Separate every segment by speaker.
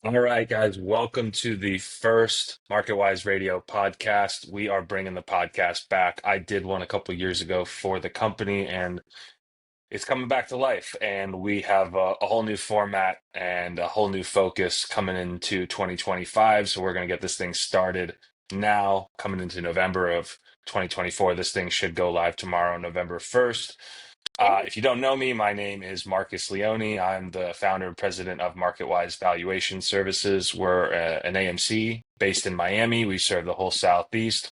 Speaker 1: All right, guys, welcome to the first Marketwise Radio podcast. We are bringing the podcast back. I did one a couple years ago for the company, and it's coming back to life. And we have a whole new format and a whole new focus coming into 2025. So we're going to get this thing started now, coming into November of 2024. This thing should go live tomorrow, November 1st. If you don't know me, my name is Marcus Leoni. I'm the founder and president of Marketwise Valuation Services. We're an AMC based in Miami. We serve the whole Southeast.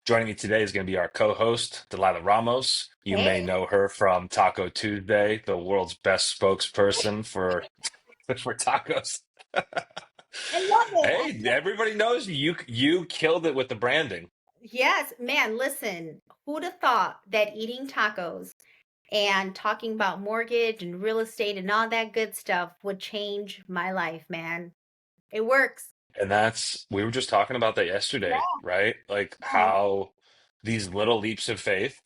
Speaker 1: Joining me today is going to be our co-host, Dalilah Ramos. You may
Speaker 2: Hey,
Speaker 1: know her from Taco Tuesday, the world's best spokesperson for for tacos.
Speaker 2: I love it.
Speaker 1: Hey, everybody knows you killed it with the branding.
Speaker 2: Yes, man, listen, who'd have thought that eating tacos and talking about mortgage and real estate and all that good stuff would change my life, man? It works.
Speaker 1: And we were just talking about that
Speaker 2: Yeah,
Speaker 1: yesterday, right? Like
Speaker 2: yeah.
Speaker 1: how these little leaps of faith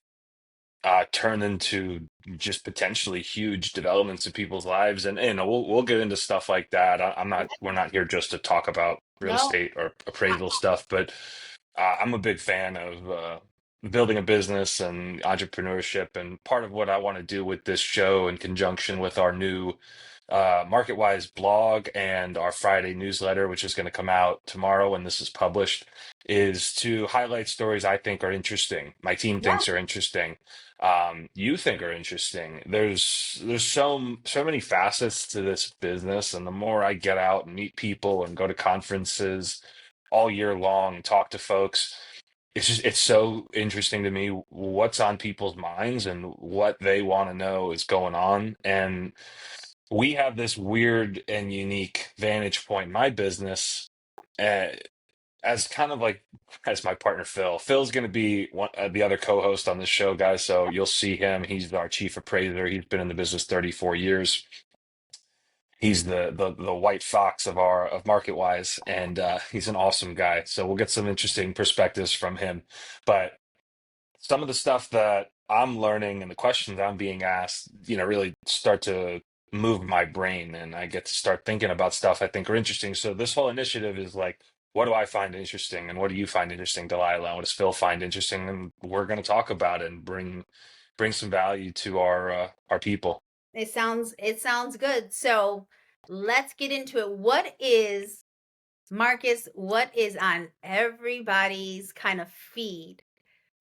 Speaker 1: turn into just potentially huge developments in people's lives. And we'll get into stuff like that. We're not here just to talk about real
Speaker 2: No,
Speaker 1: estate or appraisal stuff, but I'm a big fan of building a business and entrepreneurship. And part of what I want to do with this show, in conjunction with our new MarketWise blog and our Friday newsletter, which is going to come out tomorrow when this is published, is to highlight stories I think are interesting. My team
Speaker 2: yeah,
Speaker 1: thinks are interesting. You think are interesting. There's so many facets to this business, and the more I get out and meet people and go to conferences all year long and talk to folks, it's so interesting to me what's on people's minds and what they want to know is going on. And we have this weird and unique vantage point in my business, uh, as kind of like as my partner Phil. Phil's going to be the other co-host on this show, guys. So you'll see him. He's our chief appraiser. He's been in the business 34 years. He's the white fox of our of MarketWise, and he's an awesome guy. So we'll get some interesting perspectives from him. But some of the stuff that I'm learning and the questions I'm being asked, really start to move my brain, and I get to start thinking about stuff I think are interesting. So this whole initiative is like, what do I find interesting, and what do you find interesting, Delilah? And what does Phil find interesting? And we're going to talk about it and bring some value to our people.
Speaker 2: it sounds good. So let's get into it. What is Marcus? What is on everybody's kind of feed?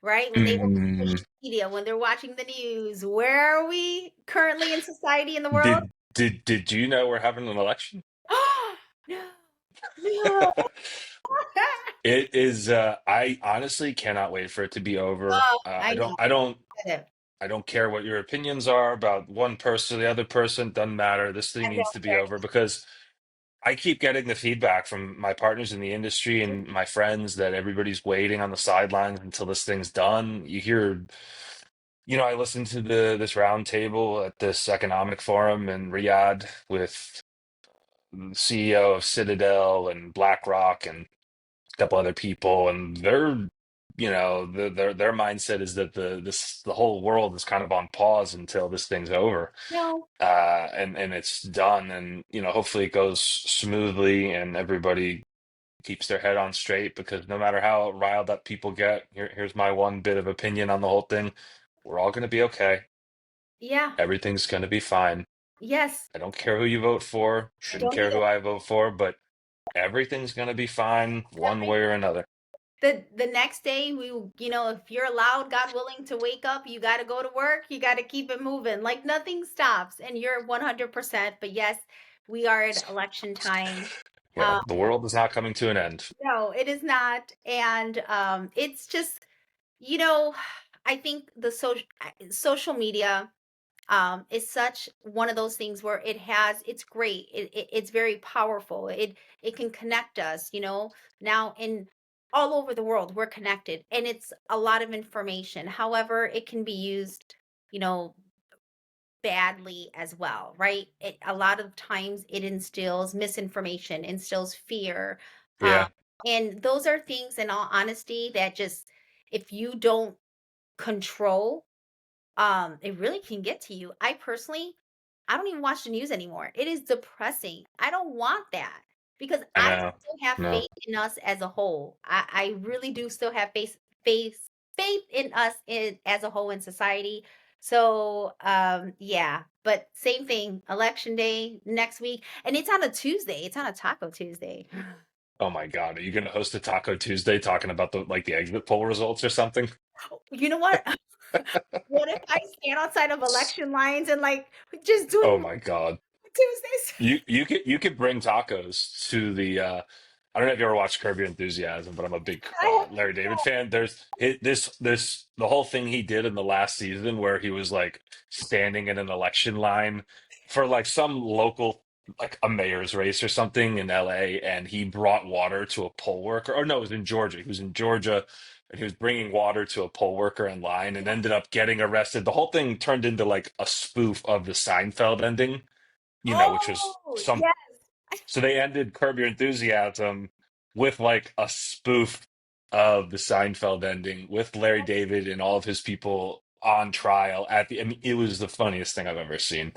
Speaker 2: Right? When they open
Speaker 1: Mm,
Speaker 2: social media, when they're watching the news, where are we currently in society in the world?
Speaker 1: did you know we're having an election?
Speaker 2: No, no.
Speaker 1: It is. I honestly cannot wait for it to be over.
Speaker 2: Oh, I know.
Speaker 1: I don't care what your opinions are about one person or the other person. Doesn't matter. This thing
Speaker 2: I
Speaker 1: needs to
Speaker 2: don't
Speaker 1: be
Speaker 2: care.
Speaker 1: over because I keep getting the feedback from my partners in the industry and my friends that everybody's waiting on the sidelines until this thing's done. You hear, I listened to this roundtable at this economic forum in Riyadh with the CEO of Citadel and BlackRock and a couple other people, and their mindset is that the whole world is kind of on pause until this thing's over,
Speaker 2: No.
Speaker 1: and it's done, and hopefully it goes smoothly and everybody keeps their head on straight, because no matter how riled up people get, here's my one bit of opinion on the whole thing: we're all going to be okay.
Speaker 2: Yeah.
Speaker 1: Everything's going to be fine.
Speaker 2: Yes.
Speaker 1: I don't care who you vote for,
Speaker 2: I
Speaker 1: shouldn't
Speaker 2: don't
Speaker 1: care
Speaker 2: either.
Speaker 1: who I vote for, but everything's going to be fine one way or another.
Speaker 2: The next day if you're allowed, God willing, to wake up, you got to go to work, you got to keep it moving, like nothing stops, and you're 100%. But yes, we are at election time.
Speaker 1: Yeah,
Speaker 2: uh
Speaker 1: the world is not coming to an end.
Speaker 2: no, it is not. And it's just you know I think the social media is such one of those things where it's great, it's very powerful, it can connect us, now in all over the world we're connected, and it's a lot of information. However, it can be used, you know badly as well, right? A lot of times it instills misinformation, instills fear. um,
Speaker 1: Yeah.
Speaker 2: and those are things, in all honesty, that just, if you don't control, it really can get to you. I personally, I don't even watch the news anymore. It is depressing. I don't want that because
Speaker 1: I
Speaker 2: I
Speaker 1: know.
Speaker 2: still have
Speaker 1: No.
Speaker 2: faith in us as a whole. I really do still have faith, faith in us as a whole in society. So, yeah, but same thing, election day next week, and it's on a Tuesday. It's on a Taco Tuesday.
Speaker 1: Oh my God. Are you going to host a Taco Tuesday talking about the exit poll results or something?
Speaker 2: You know what? What if I stand outside of election lines and like just
Speaker 1: Oh
Speaker 2: doing
Speaker 1: my God.
Speaker 2: Tuesdays?
Speaker 1: You could bring tacos to the I don't know if you ever watched Curb Your Enthusiasm, but I'm a big
Speaker 2: I have
Speaker 1: Larry David fan. This the whole thing he did in the last season where he was like standing in an election line for like some local like a mayor's race or something in LA, and he brought water to a poll worker. Or no, it was in Georgia. He was in Georgia and he was bringing water to a poll worker in line and ended up getting arrested. The whole thing turned into like a spoof of the Seinfeld ending, which was
Speaker 2: Oh,
Speaker 1: some.
Speaker 2: yes.
Speaker 1: So they ended Curb Your Enthusiasm with like a spoof of the Seinfeld ending with Larry David and all of his people on trial at the. I mean, it was the funniest thing I've ever seen.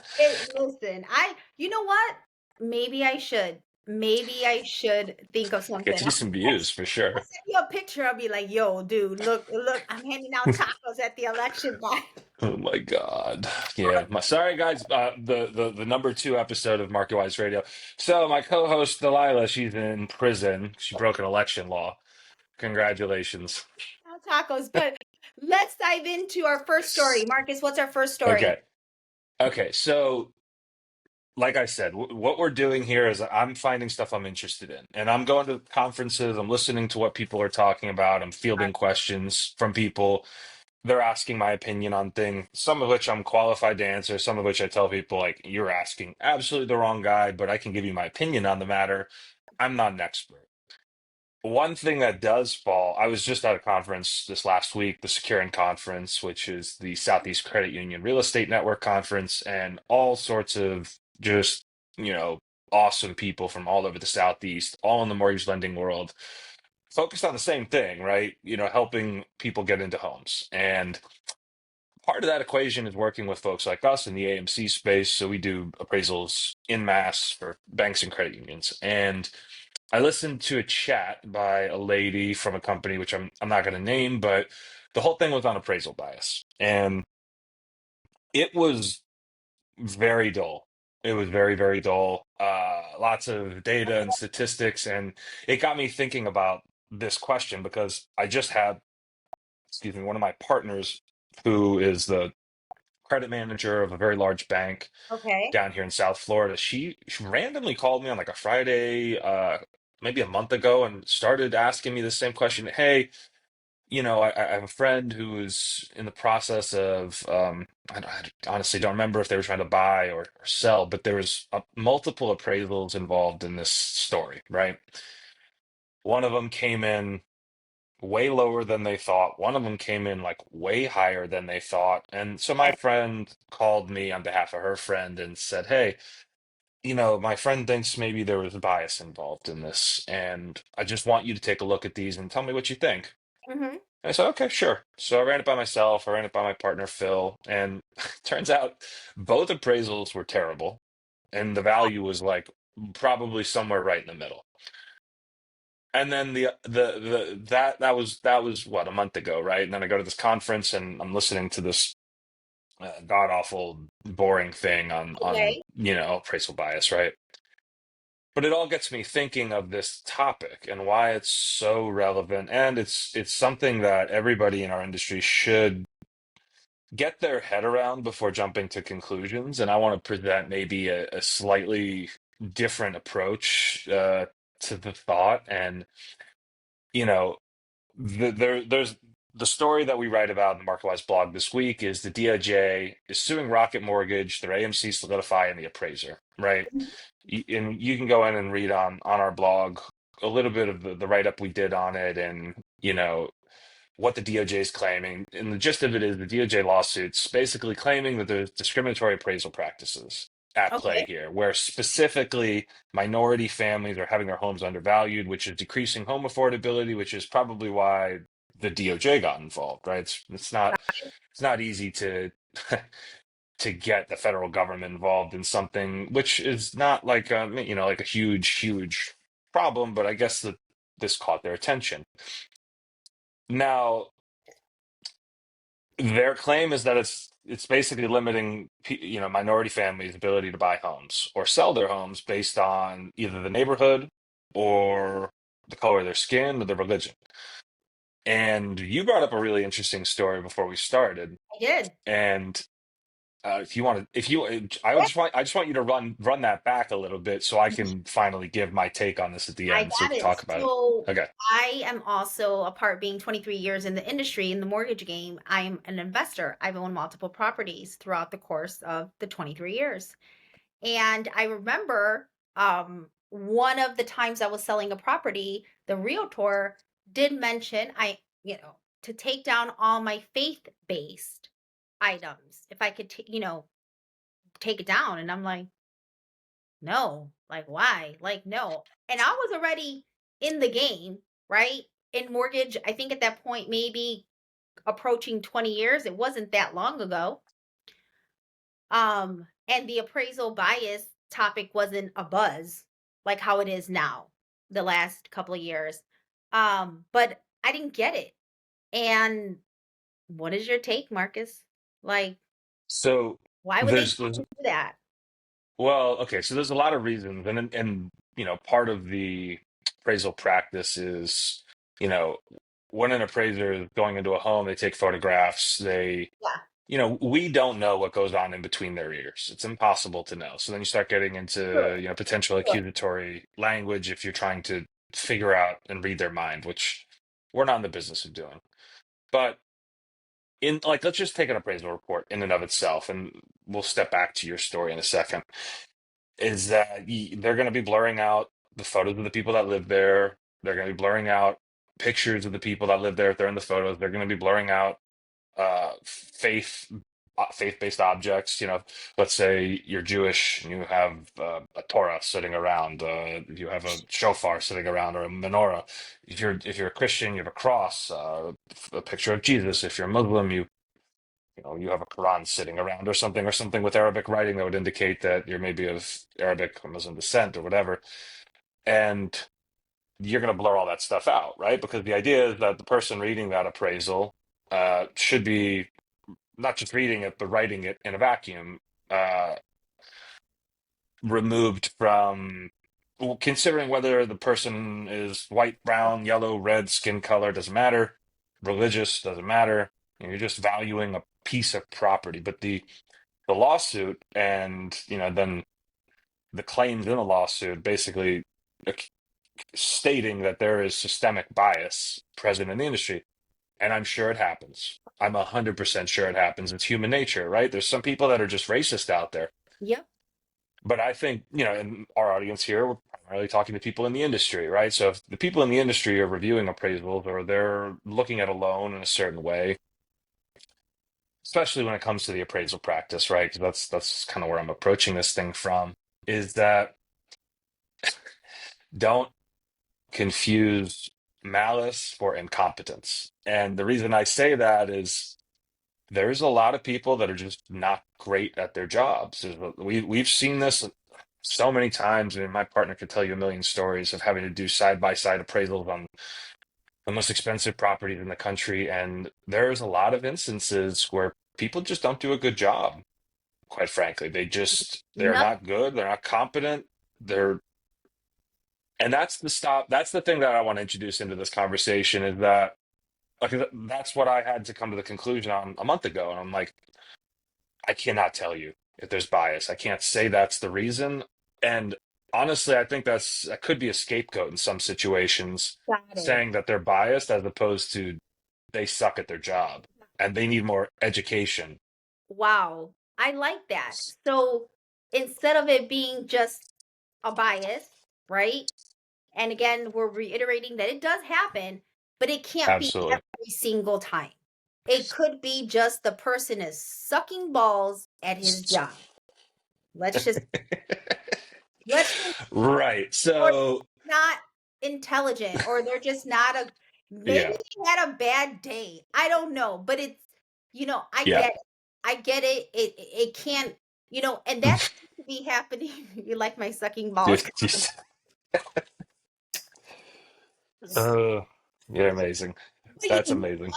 Speaker 2: Listen, you know what? Maybe I should. Maybe I should think of something.
Speaker 1: Gets you some views for
Speaker 2: I'll
Speaker 1: sure.
Speaker 2: send you a picture. I'll be like, yo, dude, look, I'm handing out tacos at the election line.
Speaker 1: Oh my God. Yeah. Sorry guys. The number two episode of Marketwise Radio. So my co-host Dalilah, she's in prison. She broke an election law. Congratulations.
Speaker 2: Out tacos. But let's dive into our first story. Marcus, what's our first story?
Speaker 1: Okay. Okay. So like I said, what we're doing here is I'm finding stuff I'm interested in, and I'm going to conferences. I'm listening to what people are talking about. I'm fielding questions from people. They're asking my opinion on things, some of which I'm qualified to answer, some of which I tell people, like, you're asking absolutely the wrong guy, but I can give you my opinion on the matter. I'm not an expert. One thing that does fall, I was just at a conference this last week, the Securing Conference, which is the Southeast Credit Union Real Estate Network Conference, and all sorts of just, awesome people from all over the Southeast, all in the mortgage lending world, focused on the same thing, right? Helping people get into homes. And part of that equation is working with folks like us in the AMC space. So we do appraisals in mass for banks and credit unions. And I listened to a chat by a lady from a company, which I'm not going to name, but the whole thing was on appraisal bias, and it was very dull. It was very, very dull. Lots of data and statistics, and it got me thinking about this question because I just had, excuse me, one of my partners who is the credit manager of a very large bank
Speaker 2: Okay.
Speaker 1: down here in South Florida. She randomly called me on like a Friday, maybe a month ago, and started asking me the same question. Hey, I have a friend who is in the process of, I honestly don't remember if they were trying to buy or sell, but there was multiple appraisals involved in this story, right? One of them came in way lower than they thought. One of them came in like way higher than they thought. And so my friend called me on behalf of her friend and said, hey, my friend thinks maybe there was a bias involved in this, and I just want you to take a look at these and tell me what you think.
Speaker 2: Mm-hmm.
Speaker 1: I said, okay, sure. So I ran it by myself. I ran it by my partner, Phil. And turns out both appraisals were terrible. And the value was like probably somewhere right in the middle. And then that was what, a month ago, right? And then I go to this conference and I'm listening to this god awful, boring thing on
Speaker 2: Okay.
Speaker 1: appraisal bias, right? But it all gets me thinking of this topic and why it's so relevant, and it's something that everybody in our industry should get their head around before jumping to conclusions. And I want to present maybe a slightly different approach to the thought. And you know, there's the story that we write about in the MarketWise blog this week is the DOJ is suing Rocket Mortgage, their AMC Solidify, and the appraiser, right? And you can go in and read on our blog a little bit of the write-up we did on it, and what the DOJ is claiming. And the gist of it is the DOJ lawsuits basically claiming that there's discriminatory appraisal practices at play
Speaker 2: Okay.
Speaker 1: here, where specifically minority families are having their homes undervalued, which is decreasing home affordability, which is probably why the DOJ got involved, right? It's not easy to to get the federal government involved in something which is not like like a huge problem, but I guess that this caught their attention. Now, their claim is that it's basically limiting minority families' ability to buy homes or sell their homes based on either the neighborhood or the color of their skin or their religion. And you brought up a really interesting story before we started,
Speaker 2: I did.
Speaker 1: and if you want to, if you,
Speaker 2: Yeah,
Speaker 1: I just want you to run that back a little bit so I can finally give my take on this at the
Speaker 2: I
Speaker 1: end, so we
Speaker 2: got
Speaker 1: can
Speaker 2: it.
Speaker 1: talk about it.
Speaker 2: So
Speaker 1: Okay.
Speaker 2: I am also a part being 23 years in the industry in the mortgage game. I am an investor. I've owned multiple properties throughout the course of the 23 years. And I remember one of the times I was selling a property, the realtor did mention to take down all my faith-based items if I could take it down. And I'm like, no, like why? Like, no. And I was already in the game, right? In mortgage, I think at that point, maybe approaching 20 years. It wasn't that long ago. And the appraisal bias topic wasn't a buzz like how it is now, the last couple of years. But I didn't get it. And what is your take, Marcus? Like,
Speaker 1: So
Speaker 2: why would they
Speaker 1: there's
Speaker 2: do that?
Speaker 1: well, okay, so there's a lot of reasons, and part of the appraisal practice is, you know, when an appraiser is going into a home, they take photographs,
Speaker 2: Yeah,
Speaker 1: we don't know what goes on in between their ears. It's impossible to know. So then you start getting into,
Speaker 2: sure,
Speaker 1: potential
Speaker 2: sure.
Speaker 1: accusatory language if you're trying to figure out and read their mind, which we're not in the business of doing. But in like, let's just take an appraisal report in and of itself, and we'll step back to your story in a second. Is that they're going to be blurring out the photos of the people that live there. They're going to be blurring out pictures of the people that live there if they're in the photos. They're going to be blurring out faith-based objects. Let's say you're Jewish and you have a Torah sitting around, you have a shofar sitting around, or a menorah. If you're a Christian, you have a cross, a picture of Jesus. If you're Muslim, you have a Quran sitting around, or something with Arabic writing that would indicate that you're maybe of Arabic or Muslim descent or whatever. And you're going to blur all that stuff out, right? Because the idea is that the person reading that appraisal should be not just reading it, but writing it in a vacuum, uh, removed from well, considering whether the person is white, brown, yellow, red, skin color, doesn't matter. Religious, doesn't matter. You're just valuing a piece of property. But the lawsuit and then the claims in the lawsuit basically stating that there is systemic bias present in the industry. And I'm sure it happens. I'm 100% sure it happens. It's human nature, right? There's some people that are just racist out there.
Speaker 2: Yep.
Speaker 1: But I think, in our audience here, we're primarily talking to people in the industry, right? So if the people in the industry are reviewing appraisals or they're looking at a loan in a certain way, especially when it comes to the appraisal practice, right? Because that's kind of where I'm approaching this thing from, is that don't confuse malice for incompetence. And the reason I say that is there's a lot of people that are just not great at their jobs. We've seen this so many times. I mean, my partner could tell you a million stories of having to do side by side appraisals on the most expensive properties in the country, and there's a lot of instances where people just don't do a good job. Quite frankly, they're
Speaker 2: Nothing.
Speaker 1: not good. They're not competent. They're and That's the thing that I want to introduce into this conversation is that like that's what I had to come to the conclusion on a month ago, and I'm like, I cannot tell you if there's bias. I can't say that's the reason. And honestly, I think that could be a scapegoat in some situations,
Speaker 2: Got it.
Speaker 1: saying that they're biased as opposed to they suck at their job and they need more education.
Speaker 2: Wow. I like that. So instead of it being just a bias, right? And again, we're reiterating that it does happen, but it can't be
Speaker 1: Absolutely.
Speaker 2: every single time. It could be just the person is sucking balls at his job. Let's just let's just
Speaker 1: Right.
Speaker 2: or
Speaker 1: So,
Speaker 2: not intelligent or they're just not a maybe
Speaker 1: yeah.
Speaker 2: they had a bad day. I don't know, but I
Speaker 1: Yeah.
Speaker 2: get it. I get it. It can't, and that seems to be happening. You like my sucking balls?
Speaker 1: Just, uh, you're amazing.
Speaker 2: But you,
Speaker 1: That's amazing.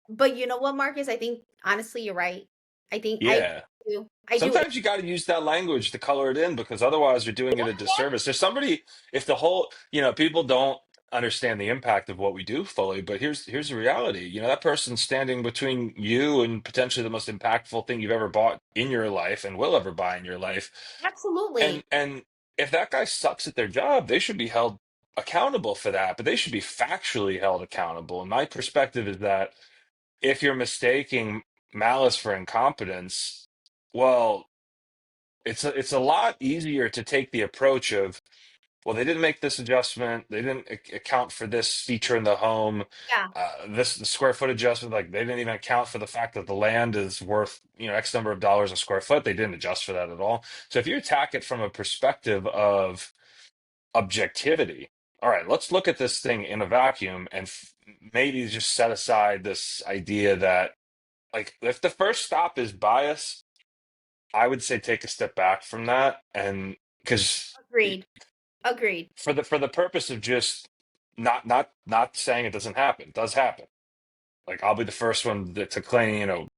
Speaker 2: but you know what, Marcus? I think honestly, you're right. I think I
Speaker 1: Yeah.
Speaker 2: do. I do.
Speaker 1: Sometimes you got to use that language to color it in because otherwise you're doing it a disservice. There's somebody, if the whole, people don't understand the impact of what we do fully, but here's the reality. That person standing between you and potentially the most impactful thing you've ever bought in your life and will ever buy in your life.
Speaker 2: Absolutely.
Speaker 1: And if that guy sucks at their job, they should be held accountable for that, but they should be factually held accountable. And my perspective is that if you're mistaking malice for incompetence, well, it's a lot easier to take the approach of, well, they didn't make this adjustment, they didn't account for this feature in the home,
Speaker 2: Yeah.
Speaker 1: this the square foot adjustment, like they didn't even account for the fact that the land is worth X number of dollars a square foot. They didn't adjust for that at all. So if you attack it from a perspective of objectivity, all right, let's look at this thing in a vacuum and maybe just set aside this idea that, like, if the first stop is bias, I would say take a step back from that, and because
Speaker 2: Agreed. Agreed.
Speaker 1: for the purpose of just not saying it doesn't happen, it does happen. Like, I'll be the first one to claim,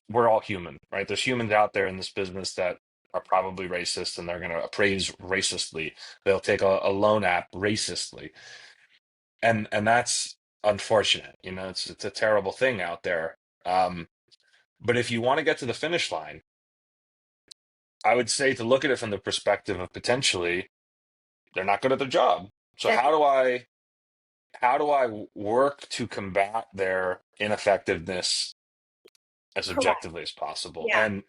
Speaker 1: we're all human, right? There's humans out there in this business that are probably racist, and they're going to appraise racistly. They'll take a loan app racistly, and that's unfortunate. It's a terrible thing out there. But if you want to get to the finish line, I would say to look at it from the perspective of potentially they're not good at their job. So
Speaker 2: That's
Speaker 1: how do I work to combat their ineffectiveness as
Speaker 2: correct.
Speaker 1: objectively as possible?
Speaker 2: Yeah.
Speaker 1: And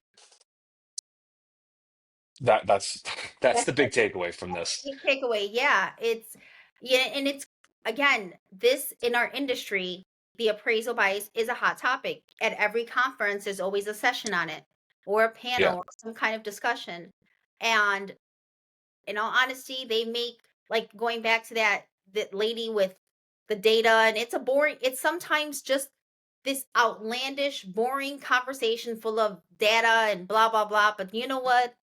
Speaker 1: that's that's
Speaker 2: That's
Speaker 1: the big takeaway from this.
Speaker 2: big takeaway. Yeah, and it's again, this in our industry, the appraisal bias is a hot topic. At every conference, there's always a session on it, or a
Speaker 1: Yeah.
Speaker 2: panel, or some kind of discussion. And in all honesty, they make like going back to that lady with the data, and it's sometimes just this outlandish, boring conversation full of data and blah blah blah. But you know what?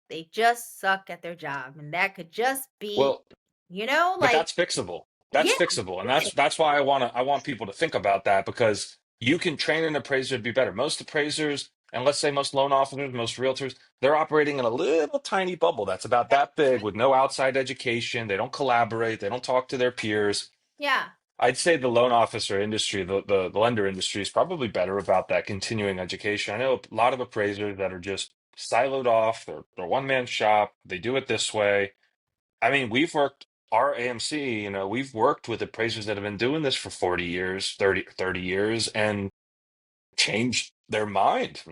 Speaker 2: They just suck at their job, and that could just be,
Speaker 1: Well, but
Speaker 2: like
Speaker 1: that's fixable.
Speaker 2: yeah,
Speaker 1: That's fixable, and that's why I want people to think about that, because you can train an appraiser to be better. Most appraisers, and let's say most loan officers, most realtors, they're operating in a little tiny bubble that's about that big with no outside education. They don't collaborate. They don't talk to their peers.
Speaker 2: yeah,
Speaker 1: I'd say the loan officer industry, the lender industry, is probably better about that continuing education. I know a lot of appraisers that are just siloed off. They're one man shop. They do it this way. I mean, our AMC, we've worked with appraisers that have been doing this for 40 years, 30 years, and changed their mind.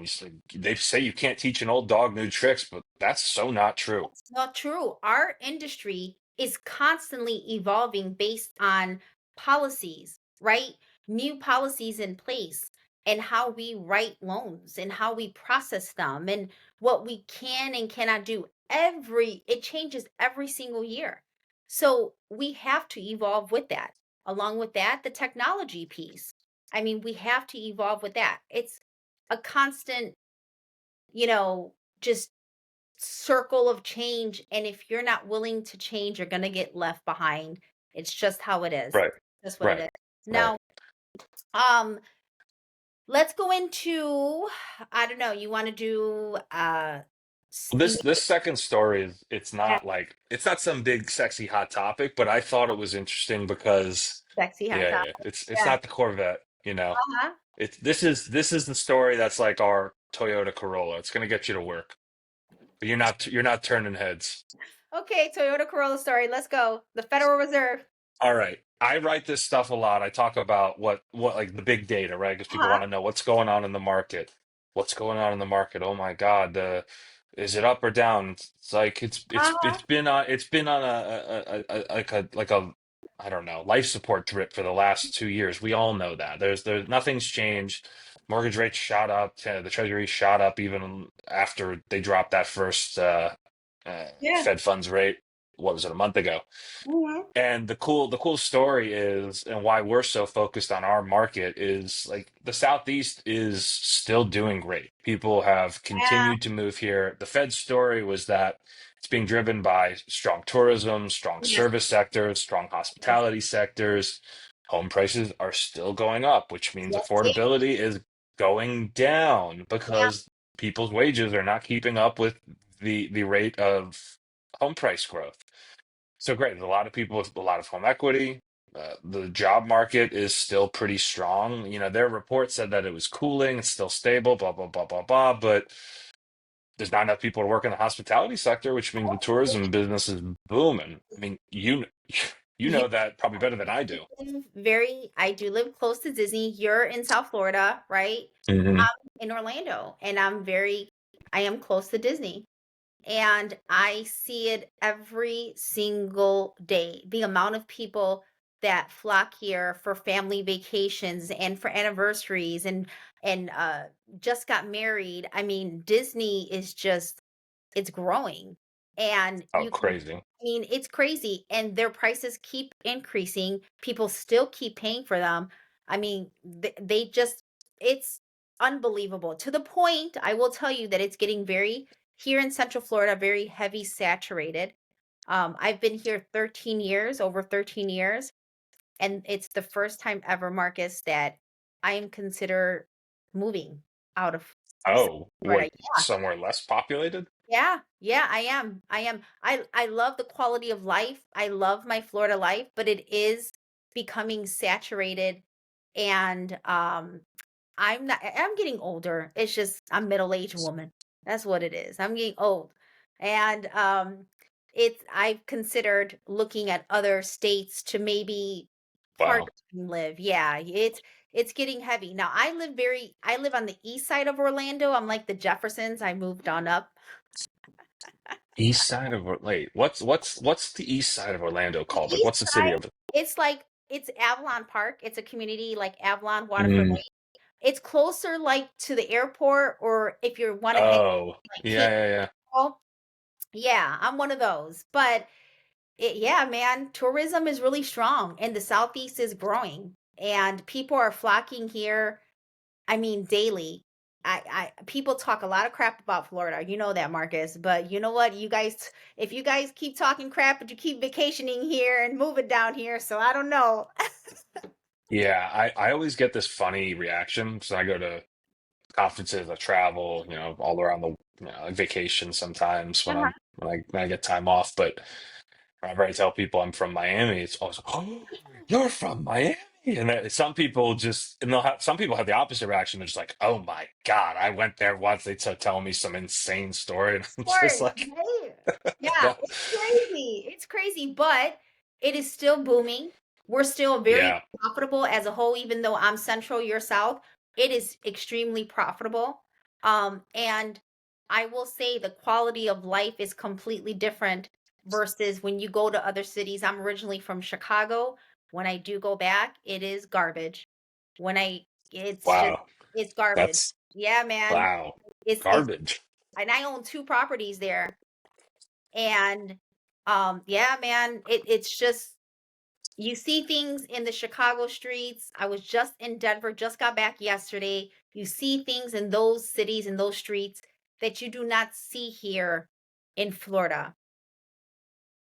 Speaker 1: They say you can't teach an old dog new tricks, but that's so not true.
Speaker 2: that's not true. Our industry is constantly evolving based on policies, right? New policies in place, and how we write loans and how we process them and what we can and cannot do. It changes every single year. So we have to evolve with that. Along with that, the technology piece. I mean, we have to evolve with that. It's a constant, just circle of change, and if you're not willing to change, you're gonna get left behind. It's just how it is.
Speaker 1: Right,
Speaker 2: That's what it
Speaker 1: right,
Speaker 2: is.
Speaker 1: right.
Speaker 2: Now, um, let's go into, I don't know, you wanna do,
Speaker 1: This second story is, it's not some big sexy hot topic, but I thought it was interesting because
Speaker 2: sexy hot
Speaker 1: yeah,
Speaker 2: topic.
Speaker 1: it's
Speaker 2: Yeah.
Speaker 1: not the Corvette.
Speaker 2: Uh-huh.
Speaker 1: This is the story that's like our Toyota Corolla. It's gonna get you to work, but you're not turning heads.
Speaker 2: Okay, Toyota Corolla story, let's go. The Federal Reserve.
Speaker 1: All right. I write this stuff a lot. I talk about what like the big data, right? Because people
Speaker 2: Uh-huh.
Speaker 1: want to know what's going on in the market. What's going on in the market? Oh my God, is it up or down? It's like
Speaker 2: Uh-huh.
Speaker 1: it's been on a I don't know, life support drip for the last 2 years. We all know that. There's nothing's changed. Mortgage rates shot up. The Treasury shot up even after they dropped that first
Speaker 2: Yeah.
Speaker 1: Fed funds rate. what was it, a month ago.
Speaker 2: Mhm.
Speaker 1: And the cool story is, and why we're so focused on our market is like the Southeast is still doing great. People have
Speaker 2: Yeah,
Speaker 1: continued to move here. The Fed story was that it's being driven by strong tourism, strong
Speaker 2: yeah,
Speaker 1: service sectors, strong
Speaker 2: yes,
Speaker 1: hospitality sectors. Home prices are still going up, which means
Speaker 2: yes, yes,
Speaker 1: affordability is going down
Speaker 2: yeah,
Speaker 1: because people's wages are not keeping up with the rate of home price growth. So great. There's a lot of people with a lot of home equity. The job market is still pretty strong. Their report said that it was cooling, it's still stable, blah, blah, blah, blah, blah. But there's not enough people to work in the hospitality sector, which means the tourism business is booming. I mean, you
Speaker 2: you
Speaker 1: know that probably better than I do.
Speaker 2: I do live close to Disney. You're in South Florida, right?
Speaker 1: Hmm.
Speaker 2: I'm in Orlando, and I am close to Disney. And I see it every single day. The amount of people that flock here for family vacations and for anniversaries and just got married. I mean, Disney is just it's growing. And
Speaker 1: Oh,
Speaker 2: you can
Speaker 1: crazy.
Speaker 2: I mean, it's crazy and their prices keep increasing. People still keep paying for them. I mean, they just it's unbelievable to the point I will tell you that it's getting very here in Central Florida, very heavy saturated. I've been here 13 years, over 13 years, and it's the first time ever, Marcus, that I am considered moving out of Central
Speaker 1: Oh,
Speaker 2: Florida.
Speaker 1: like somewhere less populated?
Speaker 2: Yeah, yeah, I am. I am. I love the quality of life. I love my Florida life, but it is becoming saturated and I'm getting older. It's just I'm middle-aged woman. That's what it is. I'm getting old. And it's I've considered looking at other states to maybe
Speaker 1: Wow.
Speaker 2: part-time live. Yeah, it's getting heavy. Now I live on the east side of Orlando. I'm like the Jeffersons. I moved on up.
Speaker 1: East side of wait, what's the east side of Orlando
Speaker 2: The
Speaker 1: called? Like,
Speaker 2: east
Speaker 1: what's the city
Speaker 2: side,
Speaker 1: of it?
Speaker 2: it's Avalon Park. It's a community like Avalon, Waterford
Speaker 1: Mm.
Speaker 2: Lake. It's closer like to the airport or if you want to hang
Speaker 1: Oh,
Speaker 2: like
Speaker 1: yeah,
Speaker 2: Cape
Speaker 1: yeah, yeah.
Speaker 2: Coral. Yeah, I'm one of those. But yeah, man, tourism is really strong and the Southeast is growing and people are flocking here. I mean, daily. People talk a lot of crap about Florida. You know that, Marcus. But you know what? If you guys keep talking crap, but you keep vacationing here and moving down here, so I don't know.
Speaker 1: Yeah, I always get this funny reaction. So I go to conferences, I travel, all around like vacation sometimes when
Speaker 2: Uh-huh.
Speaker 1: I get time off. But whenever I tell people I'm from Miami, it's always, oh, you're from Miami. And some people some people have the opposite reaction. They're just like, oh my God, I went there once. They telling me some insane story. And I'm just
Speaker 2: Story,
Speaker 1: like,
Speaker 2: right? Yeah,
Speaker 1: no.
Speaker 2: it's crazy. It's crazy, but it is still booming. We're still very
Speaker 1: Yeah.
Speaker 2: profitable as a whole, even though I'm central, you're south. It is extremely profitable. And I will say the quality of life is completely different versus when you go to other cities. I'm originally from Chicago. When I do go back, it is garbage. When I, it's just,
Speaker 1: Wow.
Speaker 2: it's garbage.
Speaker 1: That's
Speaker 2: Yeah, man.
Speaker 1: wow.
Speaker 2: It's
Speaker 1: Garbage.
Speaker 2: and I own 2 properties there. And yeah, man, it's just you see things in the Chicago streets. I was just in Denver, just got back yesterday. You see things in those cities and those streets that you do not see here in Florida.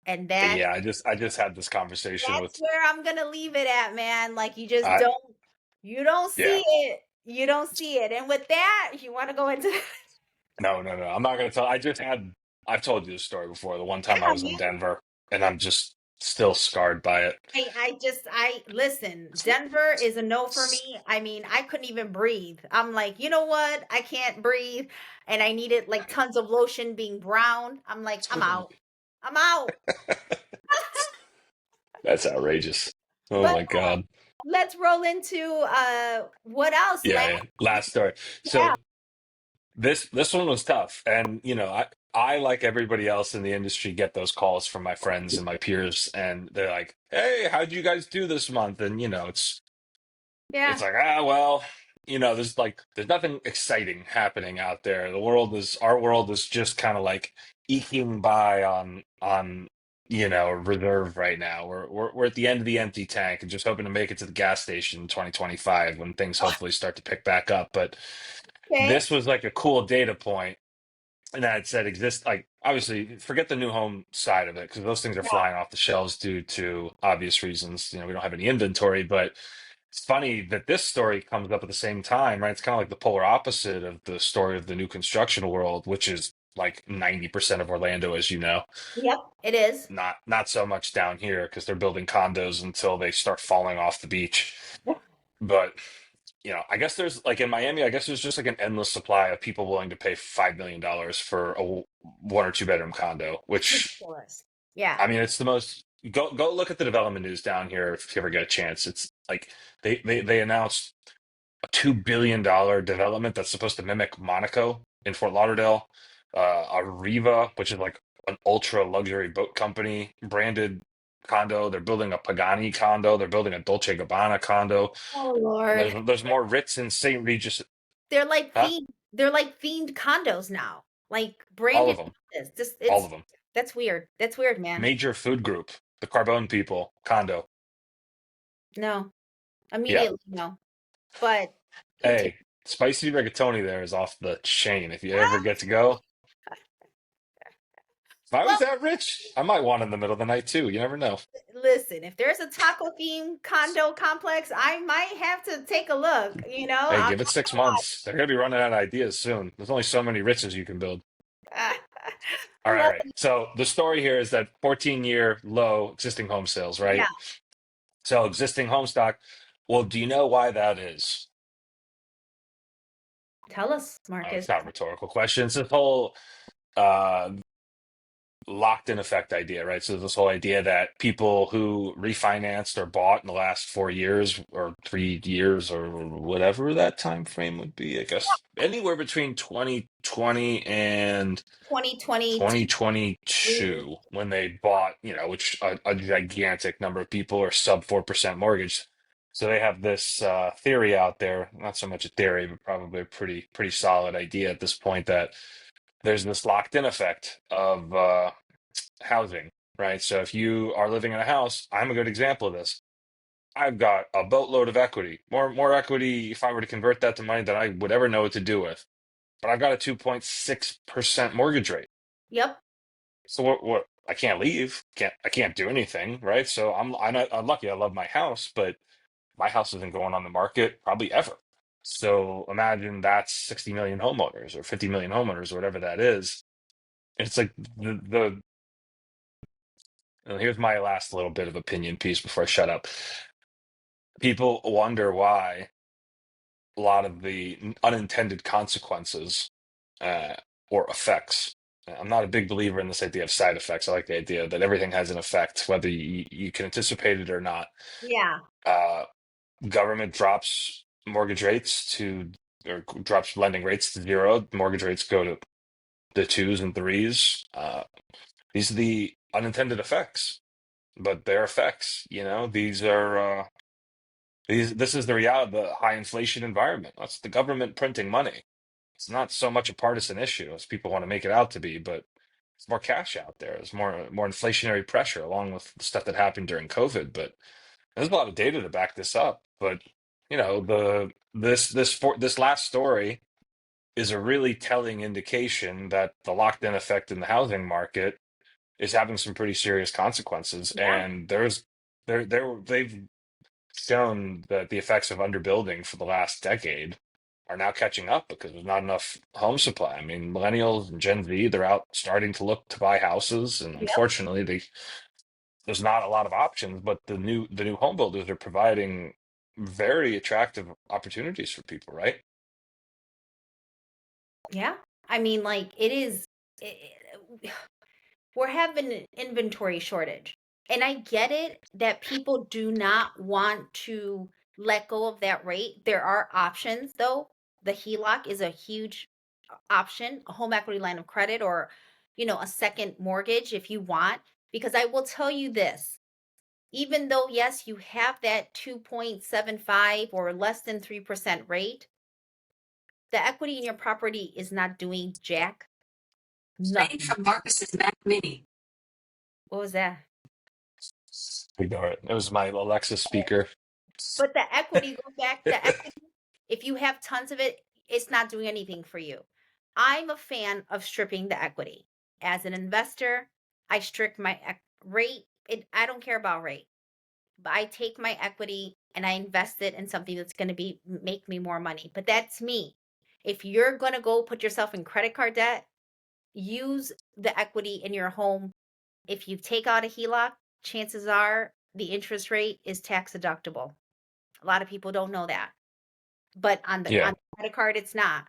Speaker 2: And
Speaker 1: Yeah, I just had this conversation
Speaker 2: that's
Speaker 1: with
Speaker 2: where I'm gonna leave it at, man. Like
Speaker 1: I
Speaker 2: you don't
Speaker 1: yeah.
Speaker 2: see it. You don't see it. And with that, you want to go into
Speaker 1: No, no, no. I'm not gonna tell. I've told you this story before. The one time I
Speaker 2: yeah,
Speaker 1: was in
Speaker 2: man.
Speaker 1: Denver, and I'm just still scarred by it.
Speaker 2: I listen, Denver is a no for me. I mean, I couldn't even breathe. I'm like, you know what? I can't breathe. And I needed like tons of lotion being brown. I'm like, I'm out. I'm out.
Speaker 1: That's outrageous. Oh
Speaker 2: But
Speaker 1: my God.
Speaker 2: let's roll into what else?
Speaker 1: Yeah,
Speaker 2: Last
Speaker 1: yeah. Last story.
Speaker 2: yeah,
Speaker 1: So this one was tough, and I like everybody else in the industry get those calls from my friends and my peers, and they're like, "Hey, how'd you guys do this month?" And it's
Speaker 2: yeah.
Speaker 1: like, well, there's nothing exciting happening out there. Our world is just kind of like eking by on reserve right now. We're at the end of the empty tank and just hoping to make it to the gas station in 2025 when things hopefully start to pick back up. But
Speaker 2: Okay.
Speaker 1: this was like a cool data point, and that it said exist like obviously forget the new home side of it because those things are
Speaker 2: Yeah.
Speaker 1: flying off the shelves due to obvious reasons. We don't have any inventory, but it's funny that this story comes up at the same time, right? It's kind of like the polar opposite of the story of the new construction world, which is like 90% of Orlando, as you know.
Speaker 2: Yep, it is.
Speaker 1: Not so much down here because they're building condos until they start falling off the beach. But I guess there's like in Miami, I guess there's just like an endless supply of people willing to pay $5 million for a one or two bedroom condo, which
Speaker 2: Ridiculous. Yeah.
Speaker 1: I mean, it's the most. Go look at the development news down here if you ever get a chance. It's like they announced a $2 billion development that's supposed to mimic Monaco in Fort Lauderdale. Arriva, which is like an ultra luxury boat company, branded condo. They're building a Pagani condo. They're building a Dolce Gabbana condo.
Speaker 2: Oh Lord.
Speaker 1: There's more Ritz in St. Regis,
Speaker 2: They're like
Speaker 1: huh?
Speaker 2: themed condos now. Like
Speaker 1: All
Speaker 2: branded
Speaker 1: of them,
Speaker 2: houses. Just
Speaker 1: all
Speaker 2: it's
Speaker 1: of them.
Speaker 2: that's weird. That's weird, man.
Speaker 1: Major food group, the Carbone people, condo.
Speaker 2: No.
Speaker 1: Yeah.
Speaker 2: Immediately no. But continue.
Speaker 1: Hey, spicy rigatoni there is off the chain. If you ever get to go, if I was
Speaker 2: Well,
Speaker 1: that rich, I might want in the middle of the night too. You never know.
Speaker 2: listen, if there's a taco themed condo complex, I might have to take a look,
Speaker 1: Hey,
Speaker 2: I'm
Speaker 1: give it 6 months. They're gonna be running out of ideas soon. There's only so many riches you can build.
Speaker 2: not
Speaker 1: All right, all
Speaker 2: love
Speaker 1: right. So the story here is that 14-year low existing home sales,
Speaker 2: yeah.
Speaker 1: right? So existing home stock. Well, do you know why that is?
Speaker 2: Tell us,
Speaker 1: Oh,
Speaker 2: Marcus.
Speaker 1: it's not a rhetorical question. It's this whole uh, locked in effect idea, right? So this whole idea that people who refinanced or bought in the last 4 years or 3 years or whatever that time frame would be, I guess anywhere between 2020 and
Speaker 2: 2022.
Speaker 1: 2022 when they bought, which a gigantic number of people are sub 4% mortgage. So they have this theory out there, not so much a theory, but probably a pretty solid idea at this point that there's this locked in effect of housing, right? So if you are living in a house, I'm a good example of this. I've got a boatload of equity, more equity if I were to convert that to money than I would ever know what to do with. But I've got a 2.6% mortgage rate.
Speaker 2: Yep.
Speaker 1: So what I can't leave, I can't do anything, right? So I'm lucky. I love my house, but my house isn't going on the market probably ever. So imagine that's 60 million homeowners or 50 million homeowners or whatever that is. It's like the and here's my last little bit of opinion piece before I shut up. People wonder why a lot of the unintended consequences uh, or effects. I'm not a big believer in this idea of side effects. I like the idea that everything has an effect, whether you can anticipate it or not.
Speaker 2: Yeah.
Speaker 1: Uh, Government drops mortgage rates or drops lending rates to zero. Mortgage rates go to the twos and threes. These are the unintended effects, but they're effects. These are this is the reality, the high inflation environment. That's the government printing money. It's not so much a partisan issue as people want to make it out to be, but it's more cash out there. There's more inflationary pressure along with the stuff that happened during COVID. But there's a lot of data to back this up. But this last story is a really telling indication that the locked in effect in the housing market is having some pretty serious consequences.
Speaker 2: Yeah.
Speaker 1: And they've shown that the effects of underbuilding for the last decade are now catching up because there's not enough home supply. I mean, millennials and Gen Z, they're out starting to look to buy houses, and
Speaker 2: Yep.
Speaker 1: unfortunately, there's not a lot of options. But the new home builders are providing very attractive opportunities for people, right?
Speaker 2: Yeah. I mean, like it is. We're having an inventory shortage. And I get it that people do not want to let go of that rate. There are options though. The HELOC is a huge option, a home equity line of credit or, a second mortgage if you want. Because I will tell you this, even though, yes, you have that 2.75 or less than 3% rate, the equity in your property is not doing jack
Speaker 3: Playing
Speaker 2: nothing.
Speaker 3: from Marcus's Mac Mini.
Speaker 2: What was that?
Speaker 1: Ignore it. It was my Alexa speaker.
Speaker 2: But the equity goes back, the equity, if you have tons of it, it's not doing anything for you. I'm a fan of stripping the equity. As an investor, I strip my rate. I don't care about rate, but I take my equity and I invest it in something that's going to make me more money. But that's me. If you're going to go put yourself in credit card debt, use the equity in your home. If you take out a HELOC, chances are the interest rate is tax deductible. A lot of people don't know that. But on the
Speaker 1: Yeah.
Speaker 2: credit card, it's not,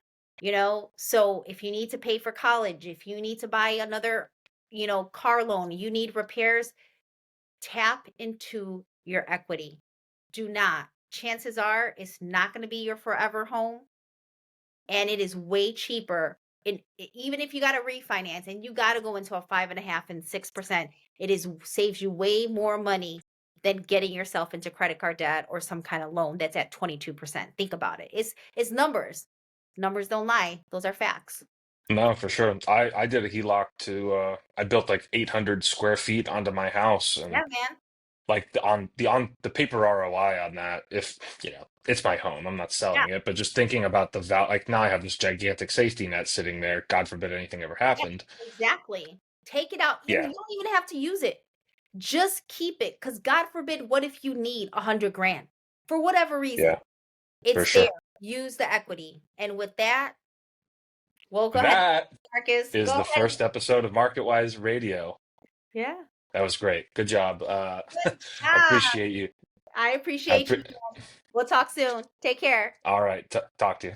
Speaker 2: So if you need to pay for college, if you need to buy another, car loan, you need repairs, tap into your equity. Do not. Chances are it's not going to be your forever home, and it is way cheaper. Even if you got to refinance and you got to go into a 5.5% and 6%, saves you way more money than getting yourself into credit card debt or some kind of loan that's at 22%. Think about it. It's numbers. Numbers don't lie. Those are facts.
Speaker 1: No, for sure. I did a HELOC to I built like 800 square feet onto my house,
Speaker 2: Yeah,
Speaker 1: and
Speaker 2: man.
Speaker 1: like the paper ROI on that, if it's my home, I'm not
Speaker 2: Yeah,
Speaker 1: selling it, but just thinking about the value, like now I have this gigantic safety net sitting there, God forbid anything ever
Speaker 2: yeah,
Speaker 1: happened.
Speaker 2: exactly. Take it out. You
Speaker 1: Yeah,
Speaker 2: don't even have to use it. Just keep it, because God forbid, what if you need 100 grand for whatever reason?
Speaker 1: yeah, for
Speaker 2: It's there.
Speaker 1: sure.
Speaker 2: Use the equity. And with that, well, go ahead,
Speaker 1: That
Speaker 2: Marcus.
Speaker 1: is
Speaker 2: Go
Speaker 1: the
Speaker 2: ahead.
Speaker 1: first episode of Marketwise Radio.
Speaker 2: Yeah.
Speaker 1: That was great. Good job.
Speaker 2: Good
Speaker 1: I
Speaker 2: job.
Speaker 1: appreciate you.
Speaker 2: I
Speaker 1: I
Speaker 2: appreciate you.
Speaker 1: pre-
Speaker 2: We'll talk soon. Take care.
Speaker 1: All right, talk to you.